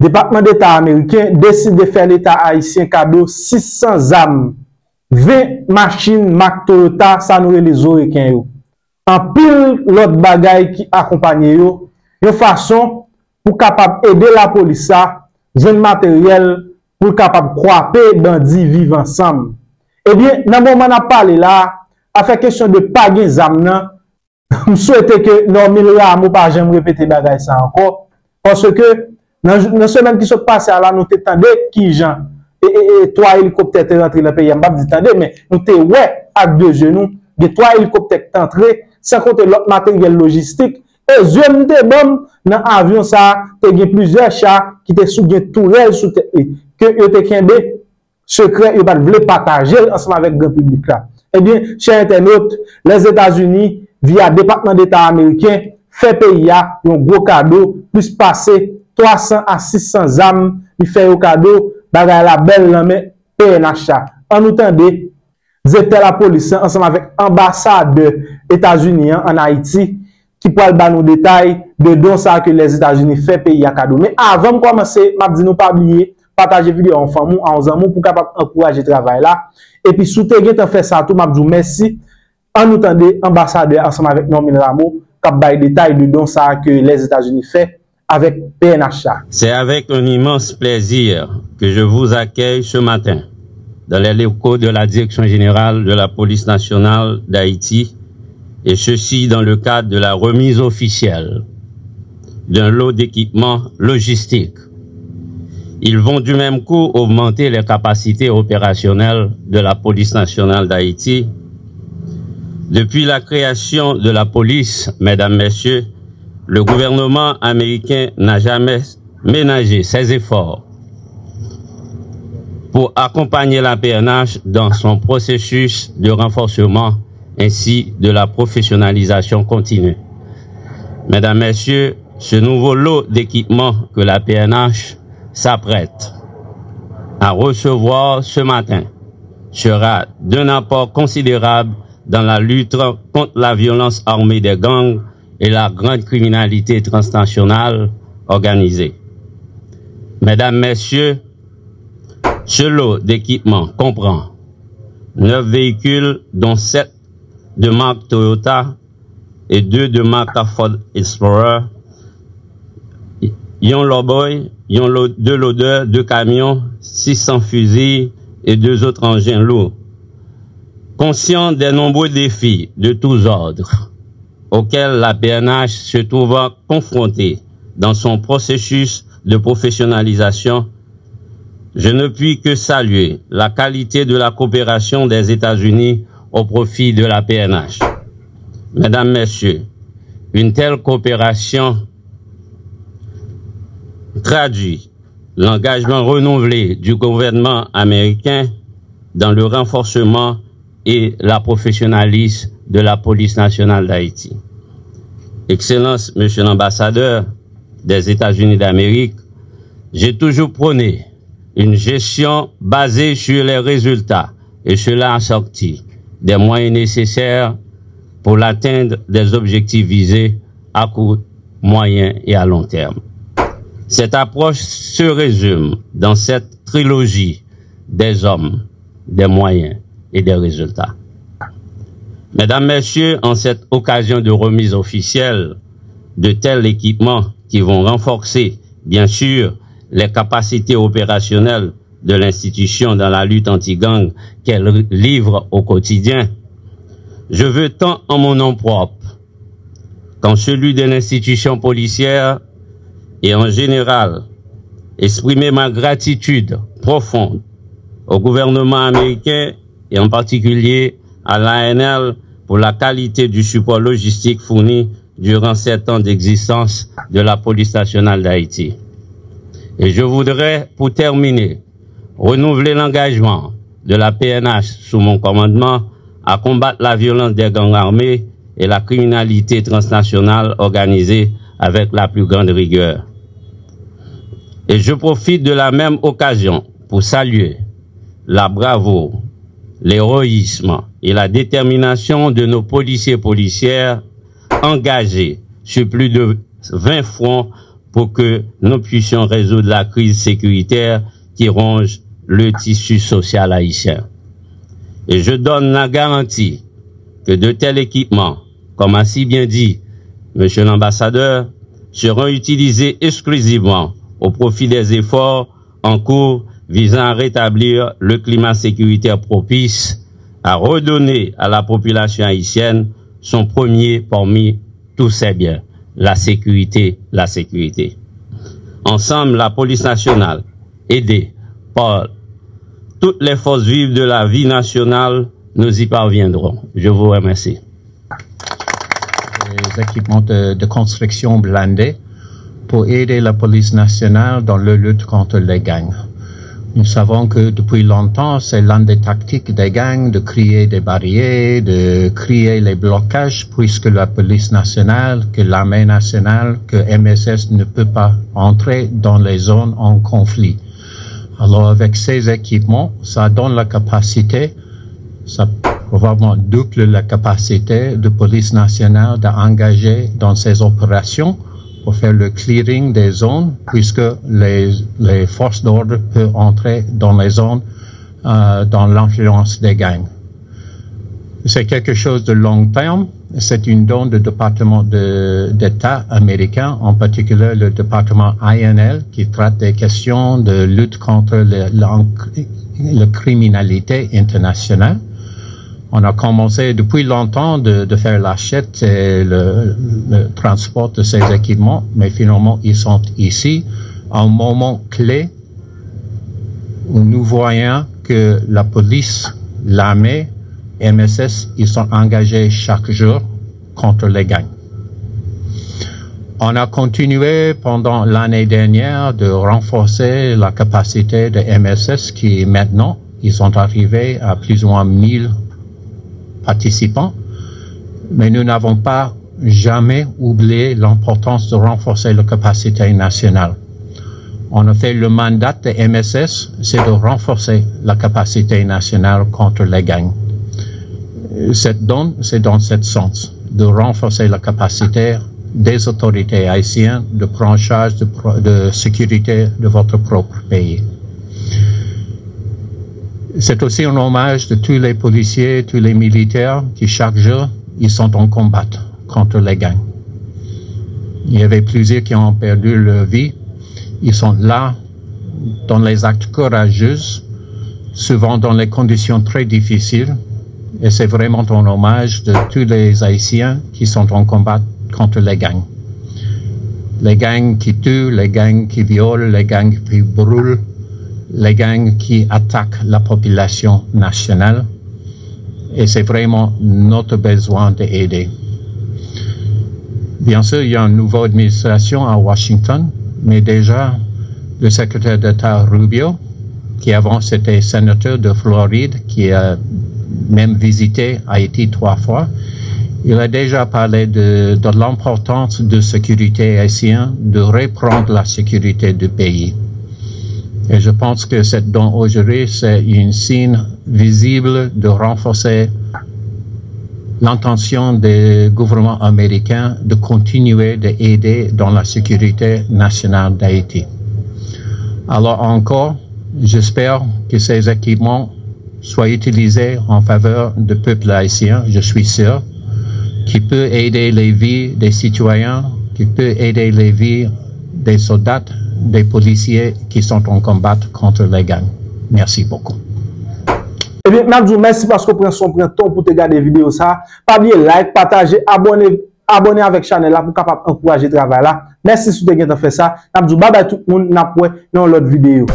Département d'État américain décide de faire l'État haïtien cadeau 600 armes, 20 machines Mac Toyota, ça nous les Américains yo. En pile l'autre bagaille qui accompagne yo, de façon pour capable aider la police ça, jeune matériel pour capable croiser bandits vivre ensemble. Eh bien, dans le moment où on a parlé là, a fait question de pas gen zam nan, je souhaite que Normil Rameau pas jamais répéter bagaille ça encore, parce que dans la semaine qui se passe là, nous t'entendons qui gens et 3 hélicoptères te rentré dans le pays, on pas dit attendez, mais nous te ouais avec 2 genoux, de 3 hélicoptères entré, sans compter l'autre matériel logistique, et je me te bon dans avion ça, te gen plusieurs chats qui te sous gen tourelle sous tête que yo te kembe secret, yo pas voulu partager ensemble avec le grand public là. Eh bien, chers internautes, les États-Unis, via le département d'État américain, fait payer un gros cadeau, plus passer 300 à 600 âmes, il fait un cadeau, bagay la belle lame PNH. En nous tendez, c'était la police ensemble avec l'ambassadeur États-Unis en Haïti, qui pourra le nous détails de dons ça que les États-Unis fait payer à cadeau. Mais avant de commencer, je ne pas oublier, partager vidéo en famille, en amour pour capable encourager le travail là. Et puis, sous te gen fait ça, tout, je vous merci. En nous tendez, ambassadeur ensemble avec Normil Rameau, qui a des détails de dons ça que les États-Unis fait avec PNH. C'est avec un immense plaisir que je vous accueille ce matin dans les locaux de la Direction générale de la Police nationale d'Haïti, et ceci dans le cadre de la remise officielle d'un lot d'équipements logistiques. Ils vont du même coup augmenter les capacités opérationnelles de la Police nationale d'Haïti. Depuis la création de la police, mesdames, messieurs, le gouvernement américain n'a jamais ménagé ses efforts pour accompagner la PNH dans son processus de renforcement ainsi de la professionnalisation continue. Mesdames, messieurs, ce nouveau lot d'équipements que la PNH s'apprête à recevoir ce matin sera d'un apport considérable dans la lutte contre la violence armée des gangs et la grande criminalité transnationale organisée. Mesdames, messieurs, ce lot d'équipements comprend 9 véhicules, dont 7 de marque Toyota et 2 de marque Ford Explorer, yon Lowboy, yon 2 loaders, 2 camions, 600 fusils et 2 autres engins lourds. Conscient des nombreux défis de tous ordres auxquels la PNH se trouve confrontée dans son processus de professionnalisation, je ne puis que saluer la qualité de la coopération des États-Unis au profit de la PNH. Mesdames, Messieurs, une telle coopération traduit l'engagement renouvelé du gouvernement américain dans le renforcement et la professionnalisme de la police nationale d'Haïti. Excellence, Monsieur l'ambassadeur des États-Unis d'Amérique, j'ai toujours prôné une gestion basée sur les résultats et cela assorti des moyens nécessaires pour l'atteindre des objectifs visés à court, moyen et à long terme. Cette approche se résume dans cette trilogie des hommes, des moyens et des résultats. Mesdames, Messieurs, en cette occasion de remise officielle de tels équipements qui vont renforcer, bien sûr, les capacités opérationnelles de l'institution dans la lutte anti-gang qu'elle livre au quotidien, je veux tant en mon nom propre qu'en celui de l'institution policière et en général exprimer ma gratitude profonde au gouvernement américain et en particulier à l'ANL pour la qualité du support logistique fourni durant 7 ans d'existence de la police nationale d'Haïti. Et je voudrais, pour terminer, renouveler l'engagement de la PNH sous mon commandement à combattre la violence des gangs armés et la criminalité transnationale organisée avec la plus grande rigueur. Et je profite de la même occasion pour saluer la bravoure, l'héroïsme et la détermination de nos policiers et policières engagés sur plus de 20 fronts pour que nous puissions résoudre la crise sécuritaire qui ronge le tissu social haïtien. Et je donne la garantie que de tels équipements, comme a si bien dit Monsieur l'ambassadeur, seront utilisés exclusivement au profit des efforts en cours visant à rétablir le climat sécuritaire propice à redonner à la population haïtienne son premier parmi tous ses biens, la sécurité, la sécurité. Ensemble, la police nationale, aidée par toutes les forces vives de la vie nationale, nous y parviendrons. Je vous remercie. Les équipements de construction blindés pour aider la police nationale dans la lutte contre les gangs. Nous savons que depuis longtemps, c'est l'une des tactiques des gangs de créer des barrières, de créer les blocages, puisque la police nationale, que l'armée nationale, que MSS ne peut pas entrer dans les zones en conflit. Alors avec ces équipements, ça donne la capacité, ça probablement double la capacité de police nationale d'engager dans ces opérations pour faire le clearing des zones, puisque les forces d'ordre peuvent entrer dans les zones dans l'influence des gangs. C'est quelque chose de long terme. C'est une donne du département d'État américain, en particulier le département INL, qui traite des questions de lutte contre la criminalité internationale. On a commencé depuis longtemps de faire l'achète et le transport de ces équipements, mais finalement ils sont ici à un moment clé où nous voyons que la police, l'armée, MSS, ils sont engagés chaque jour contre les gangs. On a continué pendant l'année dernière de renforcer la capacité de MSS qui maintenant, ils sont arrivés à plus ou moins 1000 participants, mais nous n'avons pas jamais oublié l'importance de renforcer la capacité nationale. En effet, le mandat de MSS, c'est de renforcer la capacité nationale contre les gangs. Cette donne, c'est dans ce sens, de renforcer la capacité des autorités haïtiennes de prendre charge de sécurité de votre propre pays. C'est aussi un hommage de tous les policiers, tous les militaires qui chaque jour, ils sont en combat contre les gangs. Il y avait plusieurs qui ont perdu leur vie. Ils sont là dans les actes courageux, souvent dans les conditions très difficiles. Et c'est vraiment un hommage de tous les Haïtiens qui sont en combat contre les gangs. Les gangs qui tuent, les gangs qui violent, les gangs qui brûlent, les gangs qui attaquent la population nationale. Et c'est vraiment notre besoin d'aider. Bien sûr, il y a une nouvelle administration à Washington, mais déjà, le secrétaire d'État Rubio, qui avant c'était sénateur de Floride, qui a même visité Haïti 3 fois, il a déjà parlé de l'importance de sécurité haïtienne, de reprendre la sécurité du pays. Et je pense que cette don aujourd'hui, c'est un signe visible de renforcer l'intention du gouvernement américain de continuer d'aider dans la sécurité nationale d'Haïti. Alors encore, j'espère que ces équipements soient utilisés en faveur du peuple haïtien, je suis sûr, qui peut aider les vies des citoyens, qui peut aider les vies des soldats, des policiers qui sont en combat contre les gangs. Merci beaucoup. Eh bien, Mabdou, merci parce que vous prenez ton pour te regarder vidéo ça. Pas oublier like, partager, abonner avec la chaîne là pour capable encourager le travail là. Merci si vous avez fait ça. Mabdou, bye bye tout le monde, n'a pas dans l'autre vidéo.